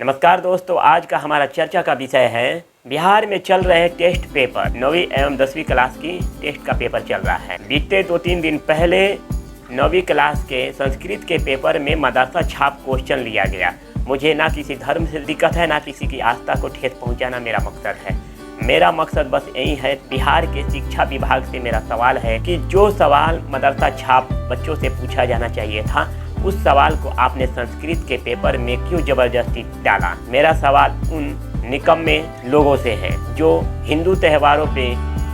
नमस्कार दोस्तों, आज का हमारा चर्चा का विषय है बिहार में चल रहे टेस्ट पेपर। 9वीं एवं 10वीं क्लास की टेस्ट का पेपर चल रहा है। बीते 2-3 दिन पहले 9वीं क्लास के संस्कृत के पेपर में मदरसा छाप क्वेश्चन लिया गया। मुझे ना किसी धर्म से दिक्कत है, ना किसी की आस्था को ठेस पहुंचाना मेरा मकसद है। मेरा मकसद बस यही है। बिहार के शिक्षा विभाग से मेरा सवाल है कि जो सवाल मदरसा छाप बच्चों से पूछा जाना चाहिए था, उस सवाल को आपने संस्कृत के पेपर में क्यों जबरदस्ती डाला। मेरा सवाल उन निकम्मे लोगों से है जो हिंदू त्योहारों पे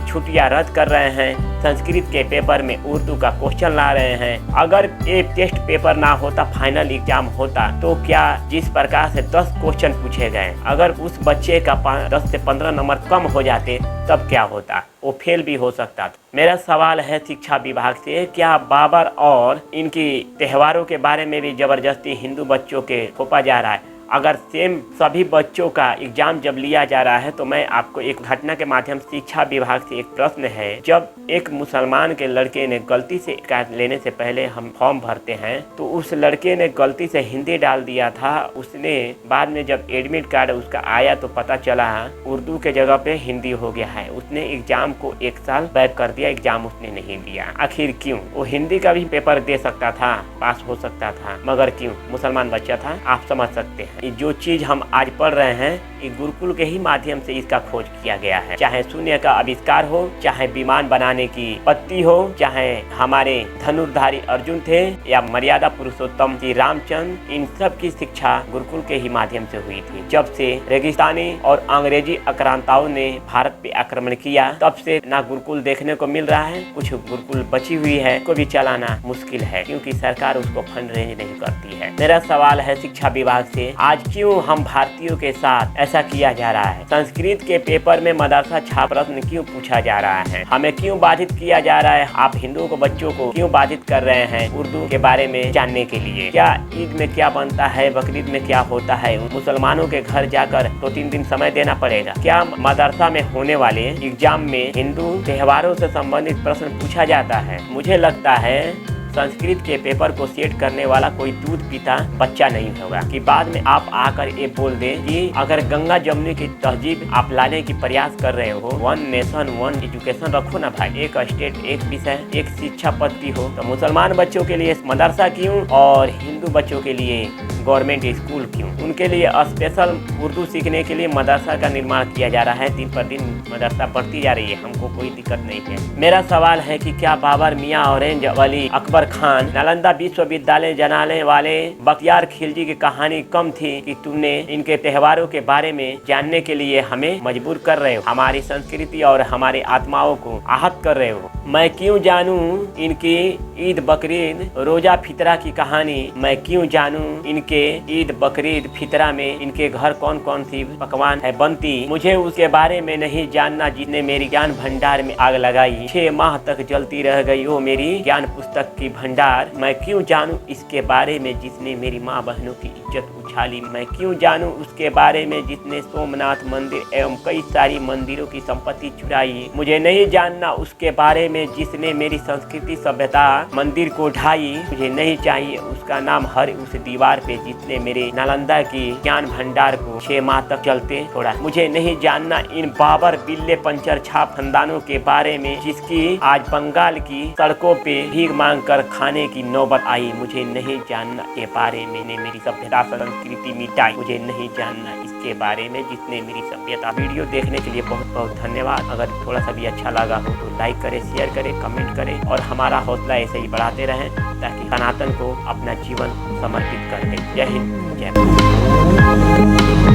छुट्टियां रद्द कर रहे हैं, संस्कृत के पेपर में उर्दू का क्वेश्चन ला रहे हैं। अगर ये टेस्ट पेपर ना होता, फाइनल एग्जाम होता, तो क्या जिस प्रकार से 10 क्वेश्चन पूछे गए, अगर उस बच्चे का 10 से 15 नंबर कम हो जाते तब क्या होता? वो फेल भी हो सकता था। मेरा सवाल है शिक्षा विभाग से, क्या बाबर और इनकी त्योहारों के बारे में भी जबरदस्ती हिंदू बच्चों के थोपा जा रहा है? अगर सेम सभी बच्चों का एग्जाम जब लिया जा रहा है, तो मैं आपको एक घटना के माध्यम से शिक्षा विभाग से एक प्रश्न है। जब एक मुसलमान के लड़के ने गलती से कार्ड लेने से पहले हम फॉर्म भरते हैं, तो उस लड़के ने गलती से हिंदी डाल दिया था। उसने बाद में जब एडमिट कार्ड उसका आया तो पता चला उर्दू के जगह पे हिंदी हो गया है। उसने एग्जाम को 1 साल बैक कर दिया, एग्जाम उसने नहीं दिया। आखिर क्यों? वो हिंदी का भी पेपर दे सकता था, पास हो सकता था, मगर क्यों? मुसलमान बच्चा था। आप समझ सकते हैं। जो चीज हम आज पढ़ रहे हैं, ये गुरुकुल के ही माध्यम से इसका खोज किया गया है। चाहे शून्य का आविष्कार हो, चाहे विमान बनाने की पत्ती हो, चाहे हमारे धनुर्धारी अर्जुन थे, या मर्यादा पुरुषोत्तम श्री रामचंद्र, इन सब की शिक्षा गुरुकुल के ही माध्यम से हुई थी। जब से रेगिस्तानी और अंग्रेजी आक्रांताओं ने भारत पे आक्रमण किया, तब से ना गुरुकुल देखने को मिल रहा है। कुछ गुरुकुल बची हुई है, को भी चलाना मुश्किल है, क्योंकि सरकार उसको फंड रेंज नहीं करती है। मेरा सवाल है शिक्षा विभाग से, आज क्यों हम भारतीयों के साथ ऐसा किया जा रहा है? संस्कृत के पेपर में मदरसा छाप प्रश्न क्यों पूछा जा रहा है? हमें क्यों बाधित किया जा रहा है? आप हिंदुओं को, बच्चों को क्यों बाधित कर रहे हैं उर्दू के बारे में जानने के लिए? क्या ईद में क्या बनता है, बकरीद में क्या होता है? मुसलमानों के घर जाकर 2-3 दिन समय देना पड़ेगा? क्या मदरसा में होने वाले एग्जाम में हिंदू त्योहारों से संबंधित प्रश्न पूछा जाता है? मुझे लगता है संस्कृत के पेपर को सेट करने वाला कोई दूध पीता बच्चा नहीं होगा कि बाद में आप आकर ये बोल दें कि अगर गंगा जमुनी की तहजीब आप लाने की प्रयास कर रहे हो, 1 नेशन 1 एजुकेशन रखो ना भाई, एक स्टेट एक विषय एक शिक्षा पद्धति हो। तो मुसलमान बच्चों के लिए मदरसा क्यों और हिंदू बच्चों के लिए गवर्नमेंट स्कूल क्यों? उनके लिए स्पेशल उर्दू सीखने के लिए मदरसा का निर्माण किया जा रहा है। दिन पर दिन मदरसा बढ़ती जा रही है, हमको कोई दिक्कत नहीं है। मेरा सवाल है कि क्या बाबर, मियाँ ऑरेंज वली, अकबर खान, नालंदा विश्वविद्यालय जनाने वाले बख्तियार खिलजी की कहानी कम थी कि तुमने इनके त्योहारों के बारे में जानने के लिए हमें मजबूर कर रहे हो, हमारी संस्कृति और हमारी आत्माओं को आहत कर रहे हो। मैं क्यों जानूं इनकी ईद बकरीद रोजा फितरा की कहानी? मैं क्यों जानूं इनके ईद बकरीद फितरा में इनके घर कौन कौन सी पकवान है बनती? मुझे उसके बारे में नहीं जानना जिसने मेरी ज्ञान भंडार में आग लगाई। 6 माह तक जलती रह गई वो मेरी ज्ञान पुस्तक की भंडार। मैं क्यों जानूं इसके बारे में जिसने मेरी माँ बहनों की इज्जत उछाली? मैं क्यों जानूं उसके बारे में जिसने सोमनाथ मंदिर एवं कई सारी मंदिरों की संपत्ति चुराई? मुझे नहीं जानना उसके बारे में जिसने मेरी संस्कृति सभ्यता मंदिर को ढाई। मुझे नहीं चाहिए उसका नाम हर उस दीवार पे जिसने मेरे नालंदा की ज्ञान भंडार को 6 माह तक चलते छोड़ा। मुझे नहीं जानना इन बाबर, बिल्ले, पंचर छाप खानदानों के बारे में जिसकी आज बंगाल की सड़कों पे भीख मांग कर खाने की नौबत आई। मुझे नहीं जानना के बारे में मेरी सभ्यता संस्कृति मिटाई। मुझे नहीं जानना इसके बारे में जिसने मेरी सभ्यता। वीडियो देखने के लिए बहुत बहुत धन्यवाद। अगर थोड़ा सा भी अच्छा लगा हो तो लाइक करें, शेयर करें, कमेंट करें और हमारा हौसला ऐसे ही बढ़ाते रहें ताकि सनातन को अपना जीवन समर्पित कर दें। जय हिंद, जय भारत।